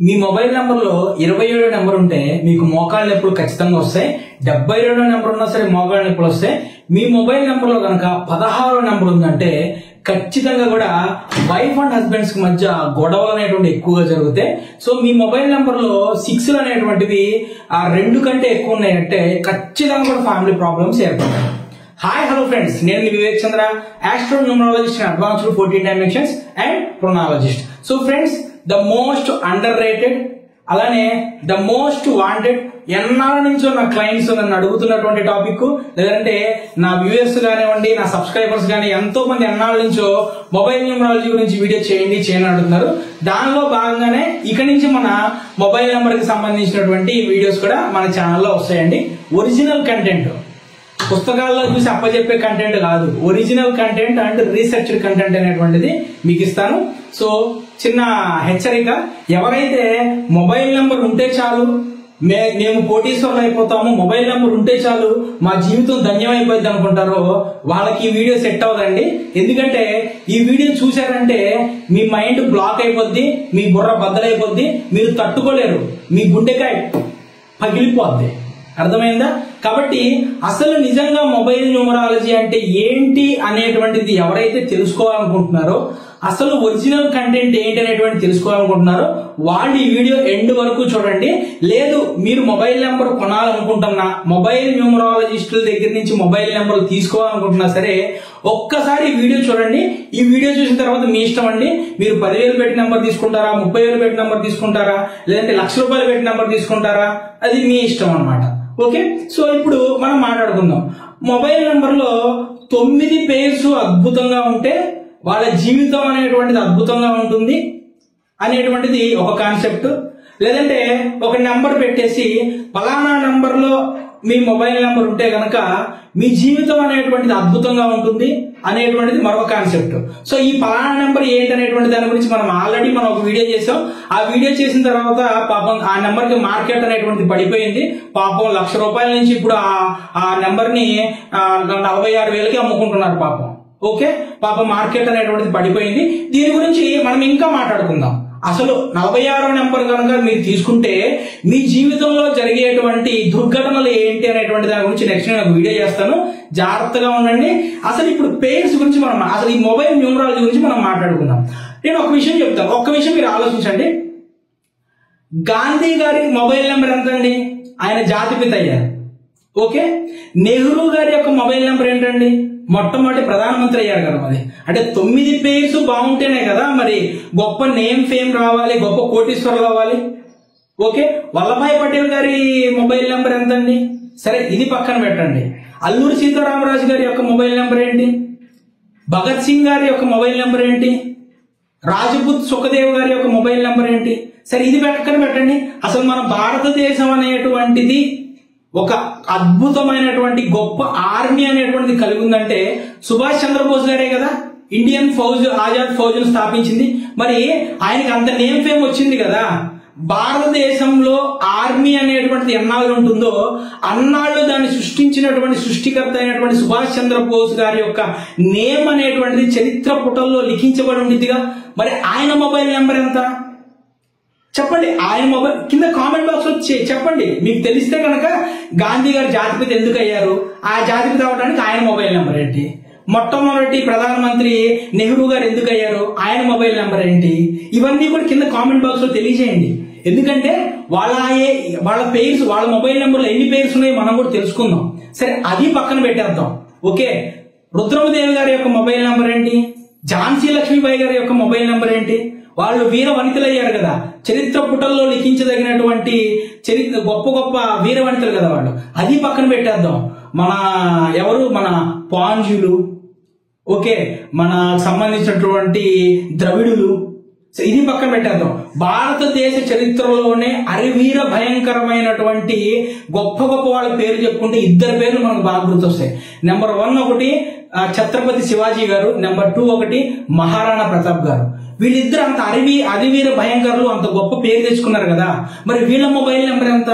మీ mobile నంబర్లో 27 number ఉంటే మీకు మోకాళ్ళ నొప్పులు ఖచ్చితంగా వస్తాయి. 72 నెంబర్ ఉన్నా సరే మోకాళ్ళ నొప్పులు వస్తాయి. మీ మొబైల్ నంబర్లో కనుక 16 నెంబర్ ఉందంటే ఖచ్చితంగా కూడా వైఫ్ అండ్ హస్బెండ్స్ కి మధ్య గొడవలు అనేటువంటి ఎక్కువగా జరుగుతాయి. సో మీ మొబైల్ నంబర్లో 6 అనేటువంటివి ఆ 2 కంటే ఎక్కువ ఉన్నాయంటే ఖచ్చితంగా కూడా ఫ్యామిలీ ప్రాబ్లమ్స్ ఏర్పడతాయి. హాయ్ హలో ఫ్రెండ్స్, నేను మీ Vivek Chandra, astro numerologist and advanced 14 dimensions and pronologist. So friends, the most underrated అలానే ద మోస్ట్ వాంటెడ్ ఎన్నాళ్ళ నుంచో నా క్లయింట్స్ నన్ను అడుగుతున్నటువంటి టాపిక్, లేదంటే నా వ్యూవర్స్ కానివ్వండి, నా సబ్స్క్రైబర్స్ కానీ ఎంతో మంది ఎన్నాళ్ళ నుంచో మొబైల్ న్యూమరాలజీ గురించి వీడియో చేయని అడుగుతున్నారు. దానిలో భాగంగానే ఇక నుంచి మన మొబైల్ నెంబర్ కి సంబంధించినటువంటి వీడియోస్ కూడా మన ఛానల్లో వస్తాయండి. ఒరిజినల్ కంటెంట్, పుస్తకాల్లో చూసి అప్పచెప్పే కంటెంట్ కాదు, original content and researched content అనేటువంటిది మీకు ఇస్తాను. సో చిన్న హెచ్చరిక, ఎవరైతే మొబైల్ నెంబర్ ఉంటే చాలు మేము కోటీశ్వరులు అయిపోతాము, మొబైల్ నెంబర్ ఉంటే చాలు మా జీవితం ధన్యమైపోద్ది అనుకుంటారో వాళ్ళకి ఈ వీడియో సెట్ అవ్వదండి. ఎందుకంటే ఈ వీడియో చూశారంటే మీ మైండ్ బ్లాక్ అయిపోద్ది, మీ బుర్ర బద్దలైపోద్ది, మీరు తట్టుకోలేరు, మీ గుండెకాయ పగిలిపోద్ది. అర్థమైందా? కాబట్టి అసలు నిజంగా మొబైల్ న్యూమరాలజీ అంటే ఏంటి అనేటువంటిది ఎవరైతే తెలుసుకోవాలనుకుంటున్నారో, అసలు ఒరిజినల్ కంటెంట్ ఏంటి అనేటువంటి తెలుసుకోవాలనుకుంటున్నారో వాళ్ళు ఈ వీడియో ఎండ్ వరకు చూడండి. లేదు మీరు మొబైల్ నెంబర్ కొనాలనుకుంటున్నా, మొబైల్ న్యూమరాలజిస్టుల దగ్గర నుంచి మొబైల్ నెంబర్లు తీసుకోవాలనుకుంటున్నా సరే ఒక్కసారి ఈ వీడియో చూడండి. ఈ వీడియో చూసిన తర్వాత మీ ఇష్టం అండి, మీరు 10,000 పెట్టి నెంబర్ తీసుకుంటారా, 30,000 పెట్టి నెంబర్ తీసుకుంటారా, లేదంటే ₹1,00,000 పెట్టి నెంబర్ తీసుకుంటారా, అది మీ ఇష్టం అన్నమాట. ఓకే, సో ఇప్పుడు మనం మాట్లాడుకుందాం. మొబైల్ నెంబర్ లో 9 పేర్స్ అద్భుతంగా ఉంటే వాళ్ళ జీవితం అనేటువంటిది అద్భుతంగా ఉంటుంది అనేటువంటిది ఒక కాన్సెప్ట్. లేదంటే ఒక నెంబర్ పెట్టేసి ఫలానా నెంబర్ లో మీ మొబైల్ నెంబర్ ఉంటే గనక మీ జీవితం అనేటువంటిది అద్భుతంగా ఉంటుంది అనేటువంటిది మరొక కాన్సెప్ట్. సో ఈ ఫలానా నెంబర్ ఏంటి అనేటువంటి దాని గురించి మనం ఆల్రెడీ ఒక వీడియో చేసాం. ఆ వీడియో చేసిన తర్వాత పాపం ఆ నెంబర్ కి మార్కెట్ అనేటువంటిది పడిపోయింది. పాపం ₹1,00,000 నుంచి ఇప్పుడు ఆ నెంబర్ ని 46,000కి అమ్ముకుంటున్నారు పాపం. ఓకే, పాపం మార్కెట్ అనేటువంటిది పడిపోయింది. దీని గురించి మనం ఇంకా మాట్లాడుకుందాం. అసలు 46వ నెంబర్ కనుక మీరు తీసుకుంటే మీ జీవితంలో జరిగేటువంటి దుర్ఘటనలు ఏంటి అనేటువంటి దాని గురించి నెక్స్ట్ నేను ఒక వీడియో చేస్తాను, జాగ్రత్తగా ఉండండి. అసలు ఇప్పుడు పేర్స్ గురించి అసలు ఈ మొబైల్ న్యూమరాలజీ గురించి మనం మాట్లాడుకుందాం. నేను ఒక విషయం చెప్తాను, ఒక్క విషయం మీరు ఆలోచించండి. గాంధీ గారి మొబైల్ నెంబర్ ఎంత అండి? ఆయన జాతిపిత అయ్యారు. ఓకే, నెహ్రూ గారి యొక్క మొబైల్ నెంబర్ ఏంటండి? మొట్టమొదటి ప్రధానమంత్రి అయ్యారు కదా. మరి అంటే 9 పేర్స్ బాగుంటేనే కదా మరి గొప్ప నేమ్ ఫేమ్ రావాలి, గొప్ప కోటీశ్వరులు అవ్వాలి. ఓకే, వల్లభాయ్ పటేల్ గారి మొబైల్ నెంబర్ ఎంతండి? సరే ఇది పక్కన పెట్టండి. అల్లూరి సీతారామరాజు గారి యొక్క మొబైల్ నెంబర్ ఏంటి? భగత్ సింగ్ గారి యొక్క మొబైల్ నెంబర్ ఏంటి? రాజపుత్ సుఖదేవ్ గారి యొక్క మొబైల్ నెంబర్ ఏంటి? సరే ఇది పక్కన పెట్టండి. అసలు మన భారతదేశం అనేటువంటిది ఒక అద్భుతమైనటువంటి గొప్ప ఆర్మీ అనేటువంటిది కలిగి ఉందంటే సుభాష్ చంద్రబోస్ గారే కదా ఇండియన్ ఫౌజ్, ఆజాద్ ఫౌజ్ ను స్థాపించింది. మరి ఆయనకి అంత నేమ్ ఫేమ్ వచ్చింది కదా. భారతదేశంలో ఆర్మీ అనేటువంటిది ఎన్నాళ్ళు ఉంటుందో అన్నాళ్ళు దాన్ని సృష్టించినటువంటి సృష్టికర్త అయినటువంటి సుభాష్ చంద్రబోస్ గారి యొక్క నేమ్ అనేటువంటిది చరిత్ర పుటల్లో లిఖించబడి ఉండిద్దిగా. మరి ఆయన మొబైల్ నెంబర్ ఎంత చెప్పండి? ఆయన మొబైల్ కింద కామెంట్ బాక్స్ లో చెప్పండి. మీకు తెలిస్తే కనుక గాంధీ గారు జాతిపిత ఎందుకు అయ్యారు, ఆ జాతిపిత అవడానికి ఆయన మొబైల్ నెంబర్ ఏంటి? మొట్టమొదటి ప్రధానమంత్రి నెహ్రూ గారు ఎందుకు అయ్యారు, ఆయన మొబైల్ నెంబర్ ఏంటి? ఇవన్నీ కూడా కింద కామెంట్ బాక్స్ లో తెలియజేయండి. ఎందుకంటే వాళ్ళ పేర్స్, వాళ్ళ మొబైల్ నెంబర్లో ఎన్ని పేర్స్ ఉన్నాయో మనం కూడా తెలుసుకుందాం. సరే అది పక్కన పెట్టేద్దాం. ఓకే, రుద్రమదేవి గారి యొక్క మొబైల్ నెంబర్ ఏంటి? ఝాన్సీ లక్ష్మీబాయి గారి యొక్క మొబైల్ నెంబర్ ఏంటి? వాళ్ళు వీర వనితలు అయ్యారు కదా, చరిత్ర పుటల్లో లిఖించదగినటువంటి చరిత్ర గొప్ప గొప్ప వీర వనితలు కదా వాళ్ళు. అది పక్కన పెట్టేద్దాం. మన పాండ్యులు, ఓకే, మన సంబంధించినటువంటి ద్రవిడులు, ఇది పక్కన పెట్టేద్దాం. భారతదేశ చరిత్రలోనే అరివీర భయంకరమైనటువంటి గొప్ప గొప్ప వాళ్ళ పేరు చెప్పుకుంటే 2 పేర్లు మనకు బాగా గుర్తొస్తాయి. నెంబర్ 1 ఒకటి ఛత్రపతి శివాజీ గారు, నెంబర్ 2 ఒకటి మహారాణా ప్రతాప్ గారు. వీళ్ళిద్దరు అంత అరివీర భయంకరులు, అంత గొప్ప పేరు తెచ్చుకున్నారు కదా. మరి వీళ్ళ మొబైల్ నెంబర్ ఎంత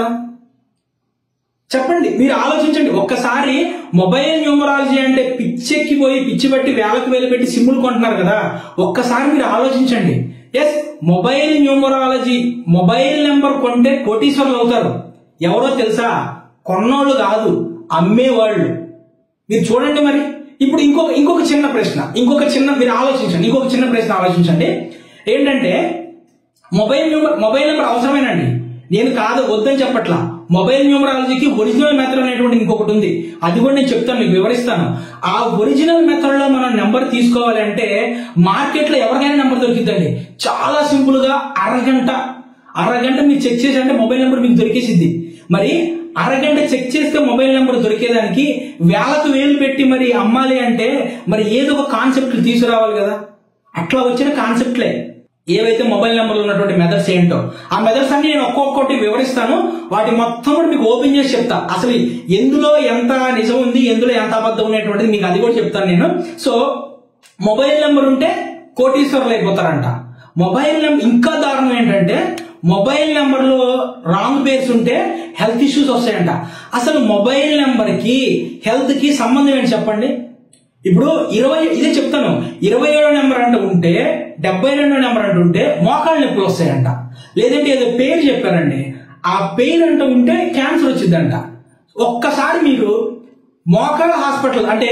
చెప్పండి? మీరు ఆలోచించండి ఒక్కసారి. మొబైల్ న్యూమరాలజీ అంటే పిచ్చెక్కిపోయి పిచ్చి బట్టి వేలకు వేలు పెట్టి సిమ్ములు కొంటున్నారు కదా. ఒక్కసారి మీరు ఆలోచించండి, yes, mobile numerology, mobile number కొంటే కోటీశ్వరులు అవుతారు. ఎవరో తెలుసా? కొన్నోళ్ళు కాదు, అమ్మేవాళ్ళు. మీరు చూడండి. మరి ఇప్పుడు ఇంకొక చిన్న ప్రశ్న, మీరు ఆలోచించండి. ఇంకొక చిన్న ప్రశ్న ఆలోచించండి. ఏంటంటే మొబైల్ నెంబర్ అవసరమేనండి, నేను కాదు వద్దని చెప్పట్లా. మొబైల్ న్యూమరాలజీకి ఒరిజినల్ మెథడ్ అనేటువంటి ఇంకొకటి ఉంది, అది కూడా నేను చెప్తాను, మీకు వివరిస్తాను. ఆ ఒరిజినల్ మెథడ్ లో మనం నెంబర్ తీసుకోవాలి అంటే మార్కెట్ లో ఎవరికైనా నెంబర్ దొరికిద్దండి. చాలా సింపుల్ గా అరగంట మీరు చెక్ చేసి అంటే మొబైల్ నెంబర్ మీకు దొరికేసిద్ది. మరి అరగంట చెక్ చేస్తే మొబైల్ నెంబర్ దొరికేదానికి వేలకు వేలు పెట్టి మరి అమ్మాలి అంటే మరి ఏదో ఒక కాన్సెప్ట్లు తీసుకురావాలి కదా. అట్లా వచ్చిన కాన్సెప్ట్లే ఏవైతే మొబైల్ నెంబర్లో ఉన్నటువంటి మెథడ్స్ ఏంటో, ఆ మెథడ్స్ అన్ని నేను ఒక్కొక్కటి వివరిస్తాను. వాటి మొత్తం కూడా మీకు ఓపెన్ చేసి చెప్తా. అసలు ఎందులో ఎంత నిజం ఉంది, ఎందులో ఎంత అబద్ధం ఉన్నటువంటిది మీకు అది కూడా చెప్తాను నేను. సో మొబైల్ నెంబర్ ఉంటే కోటీశ్వరులు అయిపోతారంట. మొబైల్ నెంబర్ ఇంకా దారుణం ఏంటంటే మొబైల్ నెంబర్ లో రాంగ్ పేర్స్ ఉంటే హెల్త్ ఇష్యూస్ వస్తాయంట. అసలు మొబైల్ నెంబర్ కి హెల్త్ కి సంబంధం ఏంటి చెప్పండి? ఇప్పుడు ఇదే చెప్తాను, 27వ నెంబర్ అంటూ ఉంటే 72వ నెంబర్ అంటూ ఉంటే మోకాళ్ళ నొప్పులు వస్తాయంట. లేదంటే ఏదో పేరు చెప్పారండి, ఆ పేరు అంటూ ఉంటే క్యాన్సర్ వచ్చిందంట. ఒక్కసారి మీరు మోకాళ్ళ హాస్పిటల్ అంటే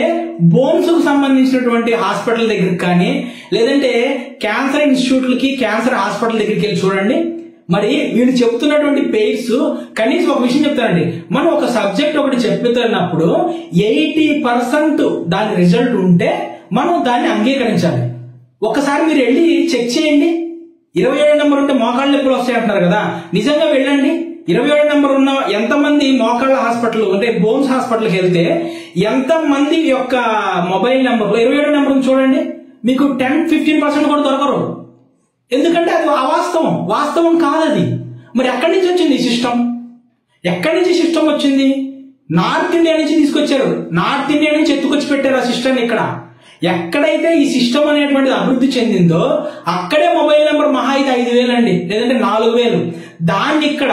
బోన్స్ కు సంబంధించినటువంటి హాస్పిటల్ దగ్గరికి కానీ లేదంటే క్యాన్సర్ ఇన్స్టిట్యూట్లకి క్యాన్సర్ హాస్పిటల్ దగ్గరికి వెళ్ళి చూడండి. మరి వీళ్ళు చెప్తున్నటువంటి పేర్స్ కనీసం ఒక విషయం చెప్తారండి, మనం ఒక సబ్జెక్ట్ ఒకటి చెప్తున్నప్పుడు 80% దాని రిజల్ట్ ఉంటే మనం దాన్ని అంగీకరించాలి. ఒక్కసారి మీరు వెళ్ళి చెక్ చేయండి. 27వ నెంబర్ ఉంటే మోకాళ్ళ నొప్పులు వస్తాయి అంటున్నారు కదా, నిజంగా వెళ్ళండి. 27వ నెంబర్ ఉన్న ఎంతమంది మోకాళ్ళ హాస్పిటల్ అంటే బోన్స్ హాస్పిటల్కి వెళ్తే ఎంతమంది యొక్క మొబైల్ నెంబర్లో 27వ నెంబర్ చూడండి, మీకు 10-15% కూడా దొరకరు. ఎందుకంటే అది వాస్తవం కాదది. మరి ఎక్కడి నుంచి వచ్చింది ఈ సిస్టమ్? ఎక్కడి నుంచి సిస్టమ్ వచ్చింది? నార్త్ ఇండియా నుంచి తీసుకొచ్చారు, నార్త్ ఇండియా నుంచి ఎత్తుకొచ్చి పెట్టారు ఆ సిస్టమ్. ఇక్కడ ఎక్కడైతే ఈ సిస్టమ్ అనేటువంటిది అభివృద్ధి చెందిందో అక్కడే మొబైల్ నెంబర్ మహా అయితే 5,000 అండి, లేదంటే 4,000. దాన్ని ఇక్కడ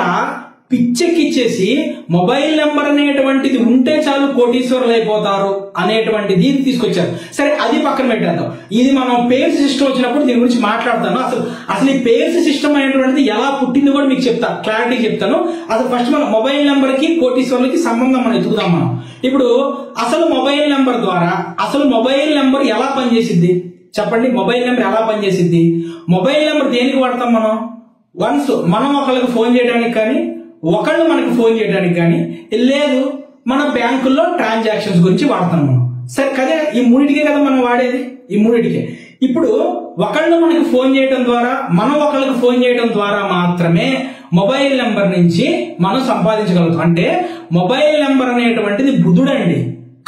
పిచ్చెక్కిచ్చేసి మొబైల్ నెంబర్ అనేటువంటిది ఉంటే చాలు కోటీశ్వరులు అయిపోతారు అనేటువంటిది తీసుకొచ్చారు. సరే, అది పక్కన పెట్టేద్దాం. ఇది మనం పేర్స్ సిస్టమ్ వచ్చినప్పుడు దీని గురించి మాట్లాడతాను. అసలు ఈ పేర్స్ సిస్టమ్ అనేటువంటిది ఎలా పుట్టింది కూడా మీకు చెప్తా, క్లారిటీ చెప్తాను. అసలు ఫస్ట్ మనం మొబైల్ నెంబర్ కి కోటీశ్వరులకి సంబంధం మనం ఎత్తుకుదాం. మనం ఇప్పుడు అసలు మొబైల్ నెంబర్ ఎలా పనిచేసిద్ది చెప్పండి? మొబైల్ నెంబర్ ఎలా పనిచేసిద్ది? మొబైల్ నెంబర్ దేనికి వాడతాం మనం? వన్స్ మనం ఒకళ్ళకి ఫోన్ చేయడానికి కానీ, ఒకళ్ళు మనకి ఫోన్ చేయడానికి కానీ, లేదు మన బ్యాంకుల్లో ట్రాన్సాక్షన్స్ గురించి వాడతాం మనం. సరే కదా, ఈ మూడింటికే కదా మనం వాడేది, ఈ మూడింటికే. ఇప్పుడు ఒకళ్ళు మనకి ఫోన్ చేయడం ద్వారా, మనం ఒకళ్ళకి ఫోన్ చేయడం ద్వారా మాత్రమే మొబైల్ నెంబర్ నుంచి మనం సంపాదించగలుగుతాం. అంటే మొబైల్ నెంబర్ అనేటువంటిది బుధుడండి,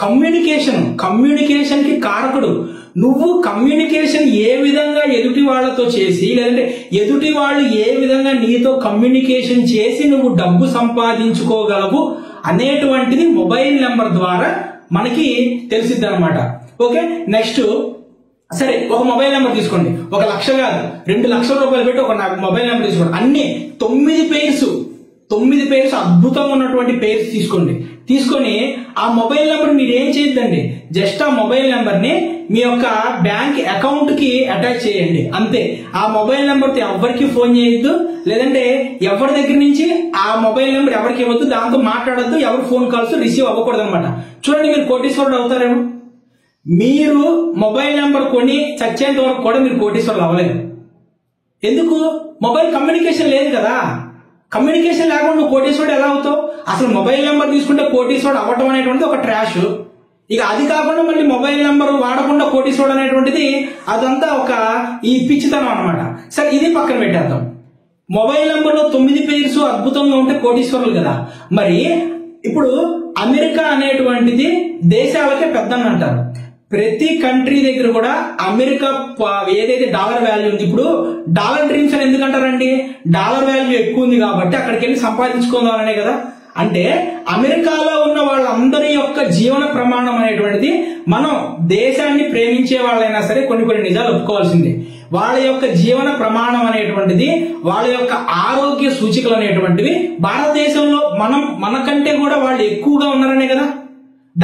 కమ్యూనికేషన్ కి కారకుడు. నువ్వు కమ్యూనికేషన్ ఏ విధంగా ఎదుటి వాళ్ళతో చేసి, లేదంటే ఎదుటి వాళ్ళు ఏ విధంగా నీతో కమ్యూనికేషన్ చేసి నువ్వు డబ్బు సంపాదించుకోగలవు అనేటువంటిది మొబైల్ నెంబర్ ద్వారా మనకి తెలిసిద్ది అనమాట. ఓకే, నెక్స్ట్ సరే, ఒక మొబైల్ నెంబర్ తీసుకోండి. 1 లక్ష కాదు, 2 లక్షల రూపాయలు పెట్టి ఒక మొబైల్ నెంబర్ తీసుకోండి. అన్ని 9 పేర్స్ అద్భుతంగా ఉన్నటువంటి పేర్స్ తీసుకొని ఆ మొబైల్ నెంబర్ మీరు ఏం చేయొద్దండి, జస్ట్ ఆ మొబైల్ నెంబర్ ని మీ యొక్క బ్యాంక్ అకౌంట్ కి అటాచ్ చేయండి, అంతే. ఆ మొబైల్ నెంబర్ తో ఎవరికి ఫోన్ చేయొద్దు, లేదంటే ఎవరి దగ్గర నుంచి ఆ మొబైల్ నెంబర్ ఎవరికి ఇవ్వద్దు, దాంతో మాట్లాడద్దు, ఎవరు ఫోన్ కాల్స్ రిసీవ్ అవ్వకూడదు అనమాట. చూడండి, మీరు కోటీశ్వరుడు అవుతారేమో. మీరు మొబైల్ నెంబర్ కొని చచ్చేంత వరకు కూడా మీరు కోటీశ్వరులు అవ్వలేరు. ఎందుకు? మొబైల్ కమ్యూనికేషన్ లేదు కదా. కమ్యూనికేషన్ లేకుండా నువ్వు కోటీశ్వరుడు ఎలా అవుతావు? అసలు మొబైల్ నెంబర్ తీసుకుంటే కోటీశ్వరుడు అవ్వటం అనేటువంటిది ఒక ట్రాష్. ఇక అది కాకుండా మళ్ళీ మొబైల్ నెంబర్ వాడకుండా కోటీశ్వరుడు అనేటువంటిది అదంతా ఒక ఈ పిచ్చితనం అనమాట. సరే, ఇది పక్కన పెట్టేద్దాం. మొబైల్ నెంబర్ లో 9 పేర్స్ అద్భుతంగా ఉంటే కోటీశ్వరులు కదా. మరి ఇప్పుడు అమెరికా అనేటువంటిది దేశాలకే పెద్దని అంటారు. ప్రతి కంట్రీ దగ్గర కూడా అమెరికా ఏదైతే డాలర్ వాల్యూ ఉంది, ఇప్పుడు డాలర్ డ్రీమ్స్ అని ఎందుకంటారండి? డాలర్ వాల్యూ ఎక్కువ ఉంది కాబట్టి అక్కడికి వెళ్ళి సంపాదించుకుందామనే కదా. అంటే అమెరికాలో ఉన్న వాళ్ళందరి యొక్క జీవన ప్రమాణం అనేటువంటిది, మనం దేశాన్ని ప్రేమించే వాళ్ళైనా సరే కొన్ని నిజాలు ఒప్పుకోవాల్సిందే. వాళ్ళ యొక్క జీవన ప్రమాణం అనేటువంటిది, వాళ్ళ యొక్క ఆరోగ్య సూచికలు అనేటువంటివి భారతదేశంలో మనకంటే కూడా వాళ్ళు ఎక్కువగా ఉన్నారనే కదా.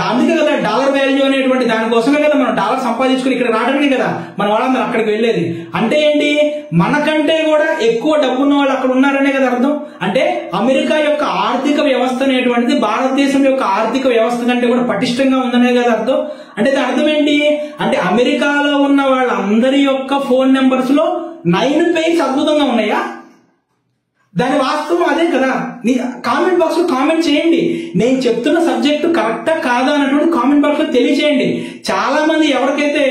అందుకే కదా డాలర్ వాల్యూ అనేటువంటి దానికోసమే కదా మనం డాలర్ సంపాదించుకుని ఇక్కడ రావడానికి కదా మన వాళ్ళందరూ అక్కడికి వెళ్ళేది. అంటే ఏంటి, మనకంటే కూడా ఎక్కువ డబ్బున్న వాళ్ళు అక్కడ ఉన్నారనే కదా అర్థం. అంటే అమెరికా యొక్క ఆర్థిక వ్యవస్థ అనేటువంటిది భారతదేశం యొక్క ఆర్థిక వ్యవస్థ కంటే కూడా పటిష్టంగా ఉందనే కదా అర్థం. అంటే దాని అర్థం ఏంటి అంటే అమెరికాలో ఉన్న వాళ్ళందరి యొక్క ఫోన్ నెంబర్స్ లో 9 పేర్స్ అద్భుతంగా ఉన్నాయా? దాని వాస్తవం అదే కదా. కామెంట్ బాక్స్ లో కామెంట్ చేయండి, నేను చెప్తున్న సబ్జెక్టు కరెక్టా కాదా అన్నటువంటి కామెంట్ బాక్స్ లో తెలియచేయండి. చాలా మంది ఎవరికైతే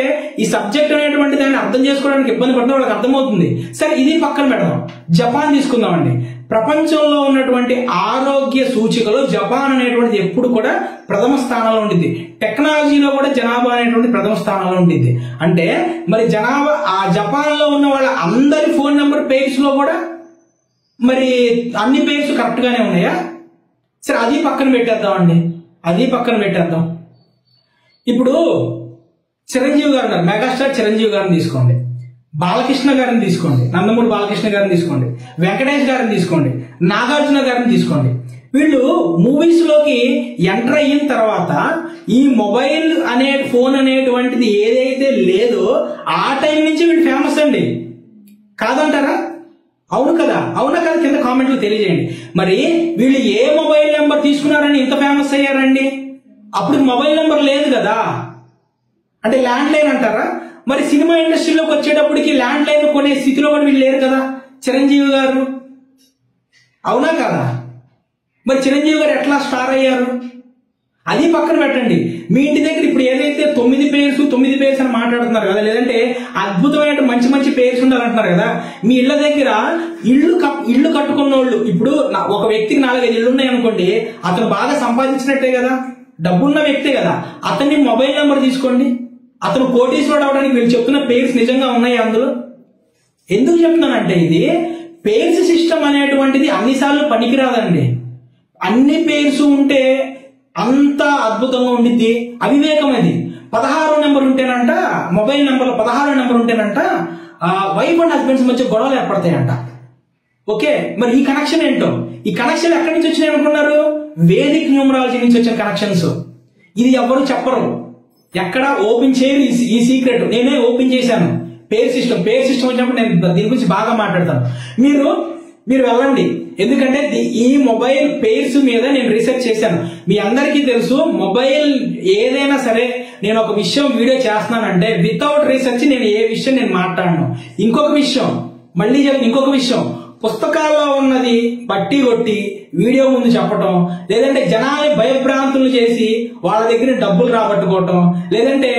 ఈ సబ్జెక్ట్ అనేటువంటి దాన్ని అర్థం చేసుకోవడానికి ఇబ్బంది పడుతుందో వాళ్ళకి అర్థమవుతుంది. సరే, ఇది పక్కన పెడదాం. జపాన్ తీసుకుందామండి. ప్రపంచంలో ఉన్నటువంటి ఆరోగ్య సూచికలో జపాన్ అనేటువంటిది ఎప్పుడు కూడా ప్రథమ స్థానంలో ఉంటుంది. టెక్నాలజీలో కూడా జనాభా అనేటువంటి ప్రథమ స్థానంలో ఉంటుంది. అంటే మరి జనాభా ఆ జపాన్ లో ఉన్న వాళ్ళ అందరి ఫోన్ నెంబర్ పేర్స్ లో కూడా మరి అన్ని పేర్స్ కరెక్ట్ గానే ఉన్నాయా? సరే, అది పక్కన పెట్టేద్దాం అండి, అది పక్కన పెట్టేద్దాం. ఇప్పుడు చిరంజీవి గారు ఉన్నారు, మెగాస్టార్ చిరంజీవి గారిని తీసుకోండి, బాలకృష్ణ గారిని తీసుకోండి, నందమూరి బాలకృష్ణ గారిని తీసుకోండి, వెంకటేష్ గారిని తీసుకోండి, నాగార్జున గారిని తీసుకోండి. వీళ్ళు మూవీస్ లోకి ఎంటర్ అయిన తర్వాత ఈ మొబైల్ అనే ఫోన్ అనేటువంటిది ఏదైతే లేదో ఆ టైం నుంచి వీళ్ళు ఫేమస్ అండి. కాదంటారా? అవును కదా, అవునా కదా? కింద కామెంట్లు తెలియజేయండి. మరి వీళ్ళు ఏ మొబైల్ నెంబర్ తీసుకున్నారని ఇంత ఫేమస్ అయ్యారండి? అప్పుడు మొబైల్ నెంబర్ లేదు కదా, అంటే ల్యాండ్ లైన్ అంటారా? మరి సినిమా ఇండస్ట్రీలోకి వచ్చేటప్పటికి ల్యాండ్ లైన్ కొనే స్థితిలో కూడా వీళ్ళు లేరు కదా చిరంజీవి గారు, అవునా కదా? మరి చిరంజీవి గారు ఎట్లా స్టార్ అయ్యారు? అది పక్కన పెట్టండి. మీ ఇంటి దగ్గర ఇప్పుడు ఏదైతే 9 పేర్స్ అని మాట్లాడుతున్నారు కదా, లేదంటే అద్భుతమైన మంచి మంచి పేర్స్ ఉండాలంటున్నారు కదా, మీ ఇళ్ల దగ్గర ఇల్లు కట్టుకున్న వాళ్ళు, ఇప్పుడు ఒక వ్యక్తికి 4-5 ఇళ్ళు ఉన్నాయి అనుకోండి, అతను బాగా సంపాదించినట్టే కదా, డబ్బున్న వ్యక్తే కదా. అతన్ని మొబైల్ నెంబర్ తీసుకోండి, అతను కోటీశ్వరుడు అవడానికి వీళ్ళు చెప్తున్న పేర్స్ నిజంగా ఉన్నాయి అందులో. ఎందుకు చెప్తున్నానంటే ఇది పేర్స్ సిస్టమ్ అనేటువంటిది అన్నిసార్లు పనికిరాదండి. అన్ని పేర్స్ ఉంటే అంత అద్భుతంగా ఉండిద్ది, అవివేకం అది. 16 నెంబర్ ఉంటేనంట, మొబైల్ నెంబర్లో 16 నెంబర్ ఉంటేనంట వైఫ్ అండ్ హస్బెండ్స్ మధ్య గొడవలు ఏర్పడతాయంట. ఓకే, మరి ఈ కనెక్షన్ ఏంటో, ఈ కనెక్షన్ ఎక్కడి నుంచి వచ్చినాయి అనుకున్నారు? వేదిక్ న్యూమరాలజీ నుంచి వచ్చిన కనెక్షన్స్. ఇది ఎవరు చెప్పరు, ఎక్కడ ఓపెన్ చేయరు ఈ సీక్రెట్. నేనే ఓపెన్ చేశాను. పేర్ సిస్టమ్ వచ్చినప్పుడు నేను దీని గురించి బాగా మాట్లాడతాను. మీరు వెళ్ళండి, ఎందుకంటే ఈ మొబైల్ పేర్స్ మీద నేను రీసెర్చ్ చేశాను. మీ అందరికీ తెలుసు, మొబైల్ ఏదైనా సరే నేను ఒక విషయం వీడియో చేస్తున్నానంటే వితౌట్ రీసెర్చ్ నేను ఏ విషయం నేను మాట్లాడను. ఇంకొక విషయం పుస్తకాల్లో ఉన్నది బట్టి కొట్టి వీడియో ముందు చెప్పటం, లేదంటే జనాన్ని భయభ్రాంతులు చేసి వాళ్ళ దగ్గర డబ్బులు రాబట్టుకోవటం, లేదంటే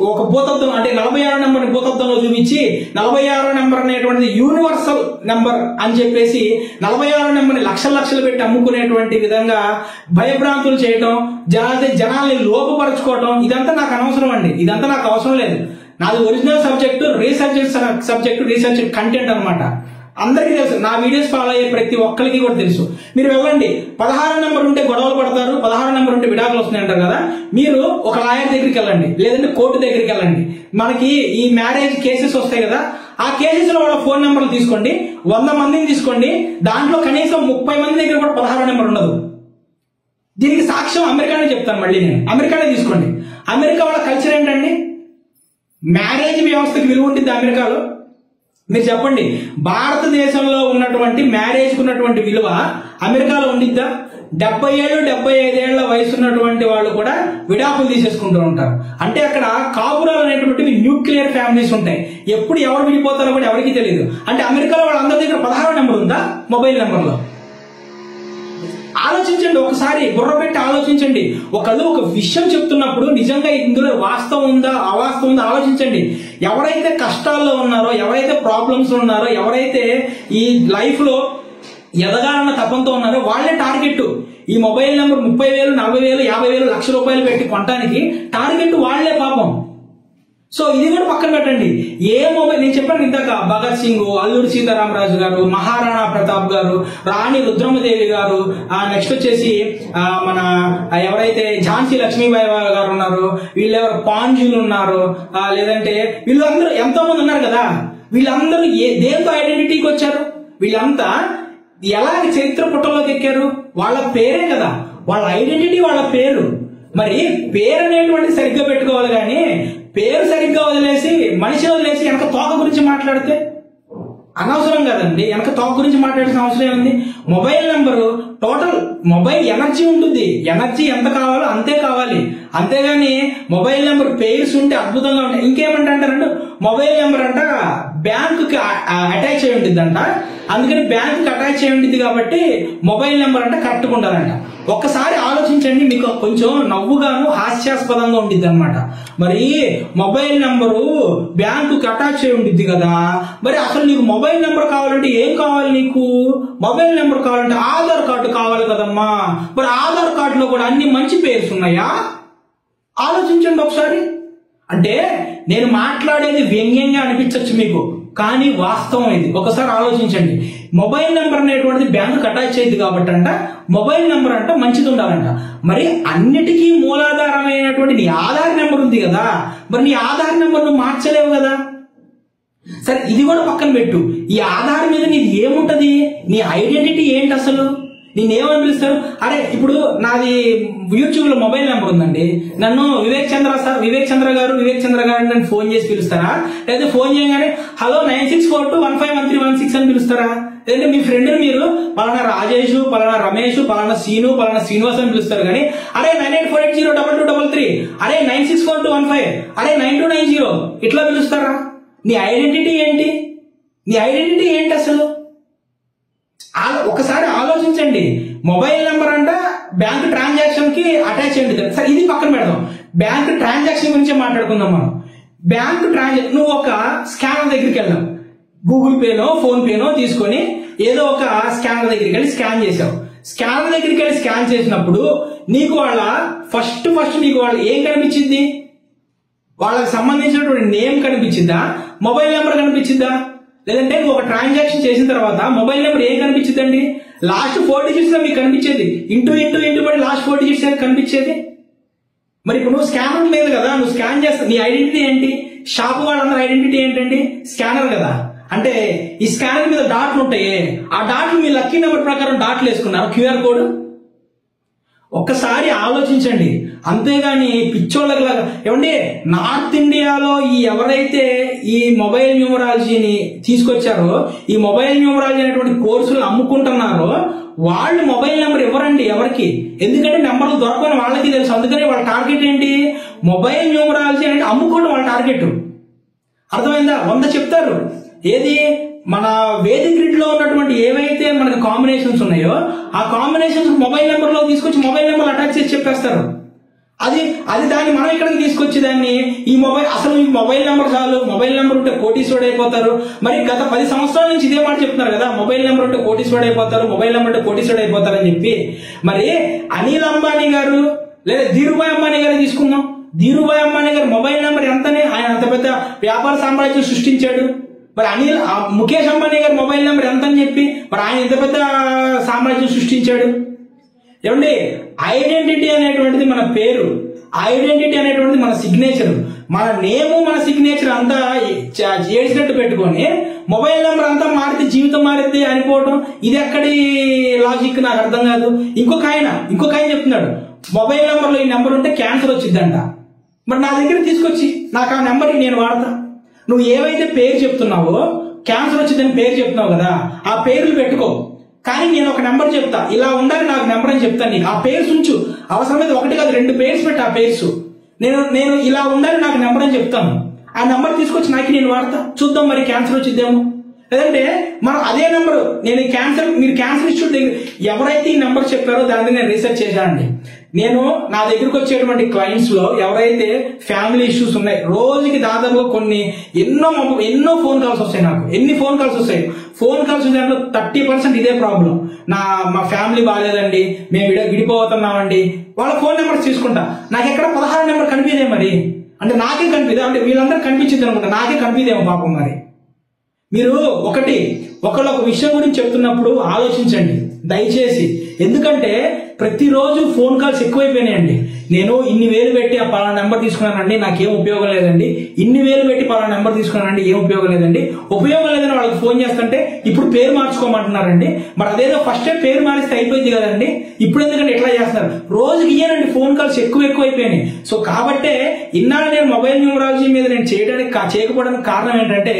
ఒక భూతత్వం అంటే 46 నెంబర్ భూతత్వంలో చూపించి 46 నెంబర్ అనేటువంటిది యూనివర్సల్ నెంబర్ అని చెప్పేసి 46 నెంబర్ని లక్షలు పెట్టి అమ్ముకునేటువంటి విధంగా భయభ్రాంతులు చేయటం, జనాల్ని లోపపరచుకోవటం, ఇదంతా నాకు అనవసరం అండి. ఇదంతా నాకు అవసరం లేదు. నాది ఒరిజినల్ సబ్జెక్టు, రీసెర్చ్ కంటెంట్ అనమాట. అందరికీ తెలుసు, నా వీడియోస్ ఫాలో అయ్యే ప్రతి ఒక్కరికి కూడా తెలుసు. మీరు వెళ్ళండి, 16 నెంబర్ ఉంటే గొడవలు పడతారు, 16 నెంబర్ ఉంటే విడాకులు వస్తున్నాయి అంటారు కదా. మీరు ఒక లాయర్ దగ్గరికి వెళ్ళండి, లేదంటే కోర్టు దగ్గరికి వెళ్ళండి. మనకి ఈ మ్యారేజ్ కేసెస్ వస్తాయి కదా, ఆ కేసెస్ లో వాళ్ళ ఫోన్ నెంబర్లు తీసుకోండి, 100 మందిని తీసుకోండి, దాంట్లో కనీసం 30 మంది దగ్గర కూడా 16 నెంబర్ ఉండదు. దీనికి సాక్ష్యం అమెరికానే చెప్తాను. మళ్ళీ నేను అమెరికానే తీసుకోండి. అమెరికా వాళ్ళ కల్చర్ ఏంటండి? మ్యారేజ్ వ్యవస్థకి విలువ ఉంటుంది అమెరికాలో. మీరు చెప్పండి, భారతదేశంలో ఉన్నటువంటి మ్యారేజ్ కు ఉన్నటువంటి విలువ అమెరికాలో ఉండిద్దా? 70 ఏళ్ళు 75 ఏళ్ల వయసు ఉన్నటువంటి వాళ్ళు కూడా విడాకులు తీసేసుకుంటూ ఉంటారు. అంటే అక్కడ కాపురాలు అనేటువంటివి న్యూక్లియర్ ఫ్యామిలీస్ ఉంటాయి. ఎప్పుడు ఎవరు విడిపోతారో కూడా ఎవరికి తెలియదు. అంటే అమెరికాలో వాళ్ళందరి దగ్గర 16 నెంబర్ ఉందా మొబైల్ నెంబర్లో? ఆలోచించండి, ఒకసారి బుర్ర పెట్టి ఆలోచించండి. ఒక విషయం చెప్తున్నప్పుడు నిజంగా ఇందులో వాస్తవం ఉందా అవాస్తవం ఉందా ఆలోచించండి. ఎవరైతే కష్టాల్లో ఉన్నారో, ఎవరైతే ప్రాబ్లమ్స్ ఉన్నారో, ఎవరైతే ఈ లైఫ్ లో ఎదగాలన్న తపంతో ఉన్నారో వాళ్ళే టార్గెట్. ఈ మొబైల్ నెంబర్ 30,000, 40,000, 50,000, ₹1,00,000 పెట్టి కొనడానికి టార్గెట్ వాళ్లే పాపం. సో ఇది కూడా పక్కన పెట్టండి. ఏ మొబైల్, నేను చెప్పాను ఇందాక, భగత్ సింగ్, అల్లూరి సీతారామరాజు గారు, మహారాణా ప్రతాప్ గారు, రాణి రుద్రమదేవి గారు, నెక్స్ట్ వచ్చేసి మన ఎవరైతే ఝాన్సీ లక్ష్మీబాయి గారు ఉన్నారు, వీళ్ళెవరు పాంజులు ఉన్నారు, లేదంటే వీళ్ళందరూ ఎంతో మంది ఉన్నారు కదా. వీళ్ళందరూ దేంతో ఐడెంటిటీకి వచ్చారు? వీళ్ళంతా ఎలాగ చరిత్ర పుటల్లోకి ఎక్కారు? వాళ్ళ పేరే కదా, వాళ్ళ ఐడెంటిటీ వాళ్ళ పేరు. మరి పేరు అనేటువంటి సరిగ్గా పెట్టుకోవాలి, కానీ పేరు సరిగ్గా వదిలేసి మనిషి వదిలేసి వెనక తోక గురించి మాట్లాడితే అనవసరం కదండి. వెనక తోక గురించి మాట్లాడాల్సిన అవసరం ఏముంది? Mobile number total mobile energy ఉంటుంది, ఎనర్జీ ఎంత కావాలో అంతే కావాలి. అంతేగాని మొబైల్ నెంబర్ పేర్స్ ఉంటే అద్భుతంగా ఉంటాయి. ఇంకేమంటారంటే మొబైల్ నెంబర్ అంట బ్యాంకుకి అటాచ్ అయి ఉంటుందంట, అందుకని బ్యాంకుకి అటాచ్ అయి ఉంటుంది కాబట్టి మొబైల్ నెంబర్ అంటే కరెక్ట్గా ఉండాలంట. ఒక్కసారి ఆలోచించండి, మీకు కొంచెం నవ్వుగాను హాస్యాస్పదంగా ఉంటుంది అనమాట. మరి మొబైల్ నెంబరు బ్యాంకుకి అటాచ్ అయి ఉంటుంది కదా, మరి అసలు నీకు మొబైల్ నెంబర్ కావాలంటే ఏం కావాలి? నీకు మొబైల్ నెంబర్ కావాలంటే ఆధార్ కార్డు కావాలి కదమ్మా. మరి ఆధార్ కార్డులో కూడా అన్ని మంచి పేర్స్ ఉన్నాయా? ఆలోచించండి ఒకసారి. అంటే నేను మాట్లాడేది వ్యంగ్యంగా అనిపించవచ్చు మీకు, కానీ వాస్తవం ఇది. ఒకసారి ఆలోచించండి. మొబైల్ నెంబర్ అనేటువంటిది బ్యాంకుకి అటాచ్ అయ్యింది కాబట్టి అంట మొబైల్ నెంబర్ అంట మంచిది ఉండాలంట. మరి అన్నిటికీ మూలాధారమైనటువంటి నీ ఆధార్ నెంబర్ ఉంది కదా, మరి నీ ఆధార్ నెంబర్ నువ్వు మార్చలేవు కదా. సరే ఇది కూడా పక్కన పెట్టు. ఈ ఆధార్ మీద నీది ఏముంటది? నీ ఐడెంటిటీ ఏంటి అసలు? నేనేమని పిలుస్తారు? అరే ఇప్పుడు నాది యూట్యూబ్ లో మొబైల్ నెంబర్ ఉందండి, నన్ను వివేక్ చంద్ర గారు నన్ను ఫోన్ చేసి పిలుస్తారా? లేదా ఫోన్ చేయగానే హలో 9642151316 అని పిలుస్తారా? లేదంటే మీ ఫ్రెండ్ మీరు పలానా రాజేష్, పలానా రమేష్, పలానా సీను, పలానా శ్రీనివాస్ అని పిలుస్తారు. కానీ అరే 9848022233, అరే 964215, అరే 9290 ఇట్లా పిలుస్తారా? నీ ఐడెంటిటీ ఏంటి? నీ ఐడెంటిటీ ఏంటి అసలు? ఒకసారి ఆలోచించండి. మొబైల్ నెంబర్ అంట బ్యాంక్ ట్రాన్సాక్షన్ కి అటాచ్ అయ్యింది. సరే ఇది పక్కన పెడదాం, బ్యాంక్ ట్రాన్సాక్షన్ గురించి మాట్లాడుకుందాం మనం. బ్యాంక్ ట్రాన్సాక్షన్, నువ్వు ఒక స్కానర్ దగ్గరికి వెళ్ళావు, గూగుల్ పేనో ఫోన్ పేనో తీసుకొని ఏదో ఒక స్కానర్ దగ్గరికి వెళ్ళి స్కాన్ చేసావు. స్కానర్ దగ్గరికి వెళ్ళి స్కాన్ చేసినప్పుడు నీకు ఫస్ట్ నీకు ఏం కనిపించింది? వాళ్ళకి సంబంధించినటువంటి నేమ్ కనిపించిందా? మొబైల్ నెంబర్ కనిపించిందా? లేదంటే నువ్వు ఒక ట్రాన్సాక్షన్ చేసిన తర్వాత మొబైల్ నెంబర్ ఏం కనిపించిందండి? లాస్ట్ 4 డిజిట్స్ లో మీకు కనిపించేది, ఇంటూ పడి లాస్ట్ 4 డిజిట్స్ కనిపించేది. మరి ఇప్పుడు నువ్వు స్కానర్ లేదు కదా, నువ్వు స్కాన్ చేస్తా, నీ ఐడెంటిటీ ఏంటి? షాప్ వాళ్ళందరూ ఐడెంటిటీ ఏంటండి? స్కానర్ కదా. అంటే ఈ స్కానర్ మీద డాట్లు ఉంటాయి, ఆ డాట్లు మీ లక్కీ నెంబర్ ప్రకారం డాట్లు వేసుకున్నారు, క్యూఆర్ కోడ్. ఒక్కసారి ఆలోచించండి. అంతేగాని పిచ్చోళ్ళలాగా ఏమండి, నార్త్ ఇండియాలో ఎవరైతే ఈ మొబైల్ న్యూమరాలజీని తీసుకొచ్చారో, ఈ మొబైల్ న్యూమరాలజీ అనేటువంటి కోర్సులు అమ్ముకుంటున్నారో వాళ్ళు మొబైల్ నెంబర్ ఇవ్వరండి ఎవరికి. ఎందుకంటే నెంబర్లు దొరకని వాళ్ళకి తెలుసు. అందుకని వాళ్ళ టార్గెట్ ఏంటి? మొబైల్ న్యూమరాలజీ అంటే అమ్ముకోవడం వాళ్ళ టార్గెట్. అర్థమైందా? 100 చెప్తారు. ఏది మన వేదిక్ గ్రిడ్ లో ఉన్నటువంటి ఏవైతే మనకి కాంబినేషన్స్ ఉన్నాయో ఆ కాంబినేషన్స్ మొబైల్ నెంబర్ లో తీసుకొచ్చి మొబైల్ నెంబర్ అటాచ్ చేసి చెప్పేస్తారు. అది దాన్ని మనం ఇక్కడికి తీసుకొచ్చి దాన్ని ఈ మొబైల్ నెంబర్ చాలు, మొబైల్ నెంబర్ ఉంటే కోటీశ్వరుడు అయిపోతారు. మరి గత 10 సంవత్సరాల నుంచి ఇదే మాట చెప్తున్నారు కదా, మొబైల్ నెంబర్ ఉంటే కోటీశ్వరుడు అయిపోతారు, మొబైల్ నెంబర్ ఉంటే కోటీశ్వరుడు అయిపోతారు అని చెప్పి. మరి అనిల్ అంబానీ గారు లేదా ధీరుభాయ్ అంబానీ గారు తీసుకుందాం. ధీరుభాయ్ అంబానీ గారు మొబైల్ నెంబర్ ఎంతనే, ఆయన అంత పెద్ద వ్యాపార సామ్రాజ్యం సృష్టించాడు. మరి ముఖేష్ అంబానీ గారి మొబైల్ నెంబర్ ఎంత అని చెప్పి మరి ఆయన ఎంత పెద్ద సామ్రాజ్యం సృష్టించాడు. ఏమండి, ఐడెంటిటీ అనేటువంటిది మన పేరు, ఐడెంటిటీ అనేటువంటిది మన సిగ్నేచర్. మన నేము మన సిగ్నేచర్ అంతా చేసినట్టు పెట్టుకొని మొబైల్ నెంబర్ అంతా మారితే జీవితం మారిద్ది అనుకోవడం, ఇది ఎక్కడి లాజిక్ నాకు అర్థం కాదు. ఇంకొక ఆయన చెప్తున్నాడు, మొబైల్ నెంబర్ లో ఈ నెంబర్ ఉంటే క్యాన్సర్ వచ్చిందంట. మరి నా దగ్గర తీసుకొచ్చి నాకు ఆ నెంబర్ నేను వాడతా. నువ్వు ఏవైతే పేరు చెప్తున్నావో, క్యాన్సర్ వచ్చిందని పేరు చెప్తున్నావు కదా, ఆ పేర్లు పెట్టుకో. కానీ నేను ఒక నెంబర్ చెప్తా, ఇలా ఉండాలి నాకు నెంబర్ అని చెప్తాను నీకు. ఆ పేర్స్ ఉంచు, అవసరమైతే 1 కాదు 2 పేర్స్ పెట్టి ఆ పేర్స్ నేను ఇలా ఉండాలి నాకు నెంబర్ అని చెప్తాను. ఆ నెంబర్ తీసుకొచ్చి నాకు నేను వాడతా, చూద్దాం మరి క్యాన్సర్ వచ్చిద్దేమో. లేదంటే మనం అదే నెంబర్ మీరు క్యాన్సర్ ఇన్స్టిట్యూట్ దగ్గర ఎవరైతే ఈ నెంబర్ చెప్పారో దాని మీద నేను రీసెర్చ్ చేశానండి. నేను నా దగ్గరకు వచ్చేటువంటి క్లయింట్స్ లో ఎవరైతే ఫ్యామిలీ ఇష్యూస్ ఉన్నాయి, రోజుకి దాదాపుగా ఎన్నో ఫోన్ కాల్స్ వస్తాయి నాకు. ఎన్ని ఫోన్ కాల్స్ వస్తాయి? ఫోన్ కాల్స్ దాంట్లో 30% ఇదే ప్రాబ్లం. మా ఫ్యామిలీ బాగాలేదండి, మేము విడిపోతున్నామండి. వాళ్ళ ఫోన్ నెంబర్స్ తీసుకుంటా, నాకు ఎక్కడ 16 నెంబర్ కనిపిదే. మరి అంటే నాకే కనిపిదే, అంటే వీళ్ళందరూ కనిపించింది అనుకుంటా, నాకే కనిపిదేమో పాపం. మరి మీరు ఒకళ్ళు ఒక విషయం గురించి చెప్తున్నప్పుడు ఆలోచించండి దయచేసి. ఎందుకంటే ప్రతిరోజు ఫోన్ కాల్స్ ఎక్కువైపోయినాయండి. నేను ఇన్ని వేలు పెట్టి ఆ పలానా నెంబర్ తీసుకున్నానండి, నాకేం ఉపయోగం లేదండి, ఇన్ని వేలు పెట్టి పలానా నెంబర్ తీసుకున్నానండి, ఏం ఉపయోగం లేదండి, ఉపయోగం లేదని వాళ్ళకి ఫోన్ చేస్తుంటే ఇప్పుడు పేరు మార్చుకోమంటున్నారండి. మరి అదేదో ఫస్ట్ టైం పేరు మారిస్తే అయిపోయింది కదండి, ఇప్పుడు ఎందుకంటే ఎట్లా చేస్తున్నారు? రోజుకి ఇయ్యానండి ఫోన్ కాల్స్ ఎక్కువ అయిపోయినాయి. సో కాబట్టే ఇన్నాళ్ళు నేను మొబైల్ న్యూమరాలజీ మీద నేను చేయకపోవడానికి కారణం ఏంటంటే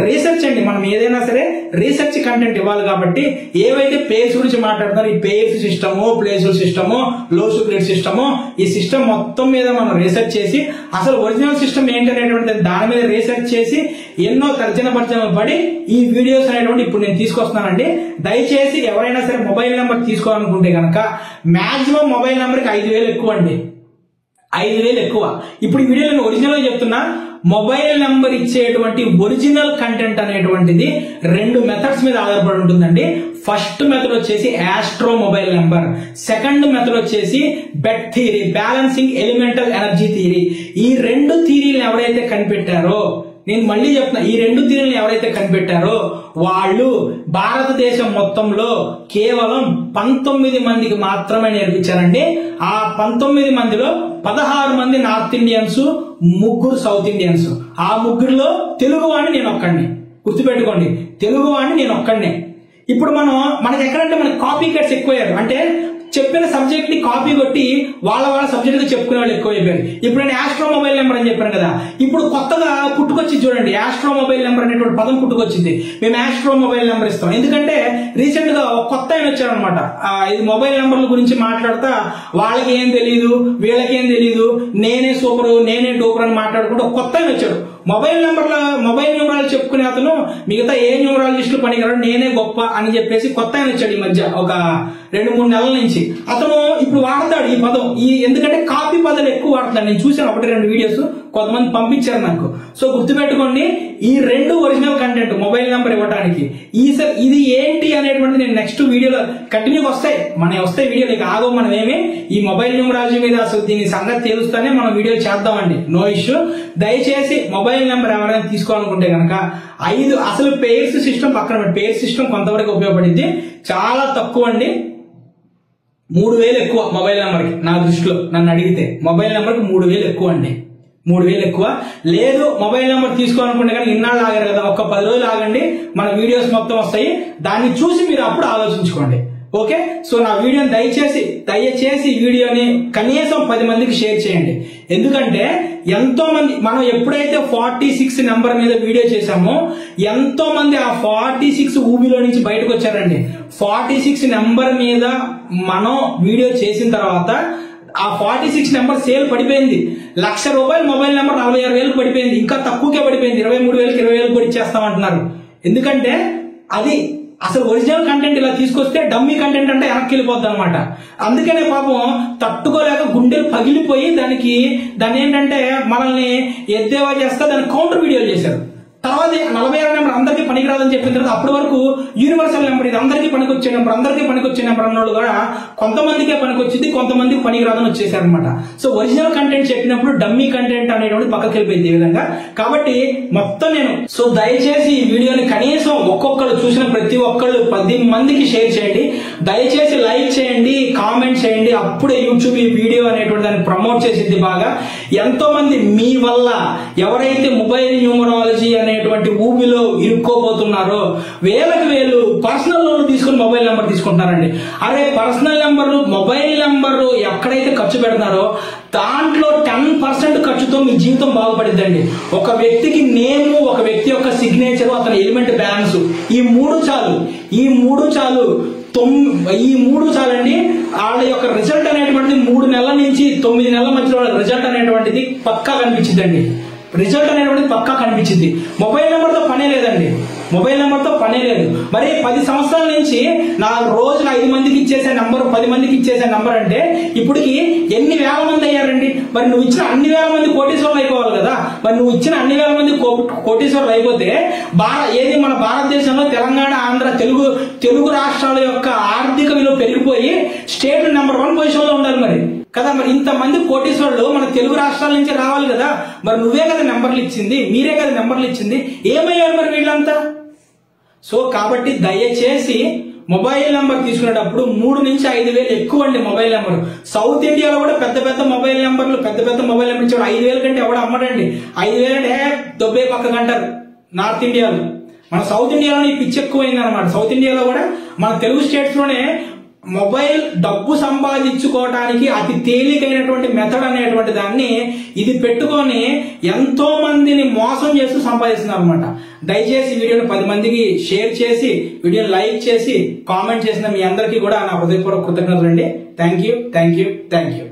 రీసెర్చ్ అండి. మనం ఏదైనా సరే రీసెర్చ్ కంటెంట్ ఇవ్వాలి కాబట్టి ఏవైతే పేర్స్ గురించి మాట్లాడుతారో ఈ పేర్స్ సిస్టము, ప్లేసుల సిస్టము, లో సూక్రెట్ సిస్టము, ఈ సిస్టమ్ మొత్తం మీద మనం రీసెర్చ్ చేసి అసలు ఒరిజినల్ సిస్టమ్ ఏంటనేటువంటి దాని మీద రీసెర్చ్ చేసి ఎన్నో తర్జన భర్జనలు పడి ఈ వీడియోస్ అనేటువంటి ఇప్పుడు నేను తీసుకొస్తున్నానండి. దయచేసి ఎవరైనా సరే మొబైల్ నెంబర్ తీసుకోవాలనుకుంటే కనుక మాక్సిమం మొబైల్ నెంబర్కి 5,000 ఎక్కువ అండి, 5,000 ఎక్కువ. ఇప్పుడు ఈ వీడియో నేను ఒరిజినల్ చెప్తున్నా. మొబైల్ నెంబర్ ఇచ్చేటువంటి ఒరిజినల్ కంటెంట్ అనేటువంటిది 2 మెథడ్స్ మీద ఆధారపడి ఉంటుందండి. ఫస్ట్ మెథడ్ వచ్చేసి astro mobile number, second method వచ్చేసి bet theory, balancing elemental energy theory. ఈ 2 థియరీలను ఎవరైతే కనిపెట్టారో, నేను మళ్ళీ చెప్తున్నా, ఈ 2 థియరీలను ఎవరైతే కనిపెట్టారో వాళ్ళు భారతదేశం మొత్తంలో కేవలం 19 మందికి మాత్రమే నేర్పించారండి. ఆ 19 మందిలో 16 మంది నార్త్ ఇండియన్స్, 3 సౌత్ ఇండియన్స్. ఆ 3లో తెలుగు వాడిని నేను ఒక్కడిని. గుర్తుపెట్టుకోండి, తెలుగు వాడిని నేను ఒక్కడినే. ఇప్పుడు మనకి ఎక్కడంటే మనకి కాపీ కట్స్ ఎక్కువయ్యారు. అంటే చెప్పిన సబ్జెక్ట్ ని కాపీ కొట్టి వాళ్ళ సబ్జెక్ట్ గా చెప్పుకునే వాళ్ళు ఎక్కువైపోయారు. ఇప్పుడు నేను ఆస్ట్రో మొబైల్ నెంబర్ అని చెప్పాను కదా, ఇప్పుడు కొత్తగా పుట్టుకొచ్చింది చూడండి, ఆస్ట్రో మొబైల్ నెంబర్ అనేటువంటి పదం పుట్టుకొచ్చింది. మేము ఆస్ట్రో మొబైల్ నెంబర్ ఇస్తాం. ఎందుకంటే రీసెంట్ గా కొత్త ఆయన వచ్చారనమాట. ఇది మొబైల్ నెంబర్ల గురించి మాట్లాడుతా వాళ్ళకి ఏం తెలియదు, వీళ్ళకేం తెలియదు, నేనే సూపర్, నేనే డూపర్ అని మాట్లాడుకుంటూ కొత్త ఆయన వచ్చాడు. మొబైల్ న్యూమరాలజీ చెప్పుకునే అతను మిగతా ఏ న్యూమరాలజిస్టులు పనికిరాడు, నేనే గొప్ప అని చెప్పేసి కొత్త ఆయన వచ్చాడు ఈ మధ్య ఒక 2-3 నెలల నుంచి. అతను ఇప్పుడు వాడతాడు ఈ పదం, ఎందుకంటే కాపీ పదాలు ఎక్కువ వాడతాడు. నేను చూసాను 1-2 వీడియోస్, కొంతమంది పంపించారు నాకు. సో గుర్తుపెట్టుకోండి, ఈ 2 ఒరిజినల్ కంటెంట్ మొబైల్ నెంబర్ ఇవ్వడానికి. ఇది ఏంటి అనేటువంటిది నేను నెక్స్ట్ వీడియోలో కంటిన్యూ వస్తాయి వీడియోలు. ఇక ఆగో మనం ఈ మొబైల్ న్యూమరాలజీ మీద అసలు దీని సంగతి తెలుస్తానే మనం వీడియో చేద్దామండి, నో ఇష్యూ. దయచేసి మొబైల్ నెంబర్ ఎవరైనా తీసుకోవాలనుకుంటే కనుక 5 అసలు పేర్స్ సిస్టమ్ పక్కన, పేర్ సిస్టమ్ కొంతవరకు ఉపయోగపడింది, చాలా తక్కువ అండి. 3,000 ఎక్కువ మొబైల్ నెంబర్కి. నా దృష్టిలో నన్ను అడిగితే మొబైల్ నెంబర్కి 3,000 ఎక్కువ అండి, 3,000 ఎక్కువ. లేదు మొబైల్ నెంబర్ తీసుకోవాలనుకుంటే కానీ ఇన్నాళ్ళు ఆగారు కదా, ఒక 10 రోజులు ఆగండి, మన వీడియోస్ మొత్తం వస్తాయి, దాన్ని చూసి మీరు అప్పుడు ఆలోచించుకోండి. ఓకే, సో నా వీడియోని దయచేసి వీడియోని కనీసం 10 మందికి షేర్ చేయండి. ఎందుకంటే ఎంతో మంది మనం ఎప్పుడైతే 46 నెంబర్ మీద వీడియో చేశామో ఎంతో మంది ఆ 46 ఊబిలో నుంచి బయటకు వచ్చారండి. 46 నెంబర్ మీద మనం వీడియో చేసిన తర్వాత ఆ 46 నెంబర్ సేల్ పడిపోయింది. ₹1,00,000 మొబైల్ నెంబర్ 46,000 పడిపోయింది. ఇంకా తక్కువకే పడిపోయింది, 23,000 20,000 కూడా ఇచ్చేస్తామంటున్నారు. ఎందుకంటే అది అసలు ఒరిజినల్ కంటెంట్ ఇలా తీసుకొస్తే డమ్మీ కంటెంట్ అంటే వెనక్కి వెళ్ళిపోద్ది అనమాట. అందుకనే పాపం తట్టుకోలేక గుండెలు పగిలిపోయి దాన్ని ఏంటంటే మనల్ని ఎద్దేవా చేస్తా దాన్ని కౌంటర్ వీడియోలు చేశారు. తర్వాత 46 నెంబర్ అందరికీ పనికిరాదని చెప్పిన తర్వాత అప్పటి వరకు యూనివర్సల్ నెంబర్, ఇది అందరికీ పనికొచ్చే నెంబర్ అన్న వాళ్ళు కూడా కొంతమందికే పనికొచ్చింది, కొంతమందికి పనికిరాదని వచ్చేసారనమాట. సో ఒరిజినల్ కంటెంట్ చెప్పినప్పుడు డమ్మీ కంటెంట్ అనేటువంటి పక్కకి వెళ్ళిపోయింది ఈ విధంగా. కాబట్టి మొత్తం సో దయచేసి ఈ వీడియోని కనీసం ఒక్కొక్కరు చూసిన ప్రతి ఒక్కళ్ళు 10 మందికి షేర్ చేయండి. దయచేసి లైక్ చేయండి, కామెంట్ చేయండి. అప్పుడే యూట్యూబ్ ఈ వీడియో అనేటువంటి దాన్ని ప్రమోట్ చేసింది బాగా. ఎంతో మంది మీ వల్ల ఎవరైతే మొబైల్ న్యూమరాలజీ అనేటువంటి ఊబిలో ఇరుక్కోబోతున్నారో వేలకు వేలు పర్సనల్ లోన్ తీసుకుని మొబైల్ నెంబర్ తీసుకుంటున్నారండి. అరే పర్సనల్ నెంబర్, మొబైల్ నెంబర్ ఎక్కడైతే ఖర్చు పెడతారో దాంట్లో 10% ఖర్చుతో మీ జీవితం బాగుపడిద్దండి. ఒక వ్యక్తికి నేమ్, ఒక వ్యక్తి యొక్క సిగ్నేచర్, అతని ఎలిమెంట్ బ్యాలెన్స్, ఈ 3 చాలండి. వాళ్ళ యొక్క రిజల్ట్ అనేటువంటిది 3 నెలల నుంచి 9 నెలల మధ్యలో రిజల్ట్ అనేటువంటిది పక్కా కనిపించిందండి. పక్కా కనిపించింది. మొబైల్ నెంబర్తో పనే లేదండి, మరి 10 సంవత్సరాల నుంచి నా రోజున 5 మందికి ఇచ్చేసే నంబర్, 10 మందికి ఇచ్చేసే నంబర్ అంటే ఇప్పటికి ఎన్ని వేల మంది అయ్యారండి. మరి నువ్వు ఇచ్చిన అన్ని వేల మంది కోటీశ్వరులు అయిపోవాలి కదా. మరి నువ్వు ఇచ్చిన అన్ని వేల మంది కోటీశ్వరులు అయిపోతే మన భారతదేశంలో తెలంగాణ, ఆంధ్ర, తెలుగు రాష్ట్రాల యొక్క ఆర్థిక విలువ పెరిగిపోయి స్టేట్ నెంబర్ 1 పొజిషన్ లో ఉండాలి మరి కదా. మరి ఇంతమంది కోటీశ్వరులు మన తెలుగు రాష్ట్రాల నుంచి రావాలి కదా. మరి నువ్వే కదా నెంబర్లు ఇచ్చింది, మీరే కదా నెంబర్లు ఇచ్చింది. ఏమయ్యారు మరి వీళ్ళంతా? సో కాబట్టి దయచేసి మొబైల్ నెంబర్ తీసుకునేటప్పుడు 3 నుంచి 5,000 ఎక్కువ అండి మొబైల్ నెంబర్. సౌత్ ఇండియాలో కూడా పెద్ద పెద్ద మొబైల్ నెంబర్లు ఇచ్చాడు. 5,000 కంటే ఎవడ అమ్మడండి. 5,000 అంటే దొబ్బే పక్కకు అంటారు నార్త్ ఇండియాలో. మన సౌత్ ఇండియాలో ఈ పిచ్చి ఎక్కువైంది అనమాట. సౌత్ ఇండియాలో కూడా మన తెలుగు స్టేట్స్ లోనే మొబైల్ డబ్బు సంపాదించుకోవడానికి అతి తేలికైనటువంటి మెథడ్ అనేటువంటి దాన్ని ఇది పెట్టుకొని ఎంతో మందిని మోసం చేస్తూ సంపాదిస్తున్నారు అనమాట. దయచేసి వీడియోని 10 మందికి షేర్ చేసి వీడియోని లైక్ చేసి కామెంట్ చేసిన మీ అందరికీ కూడా నా హృదయపూర్వక కృతజ్ఞతలు అండి. Thank you.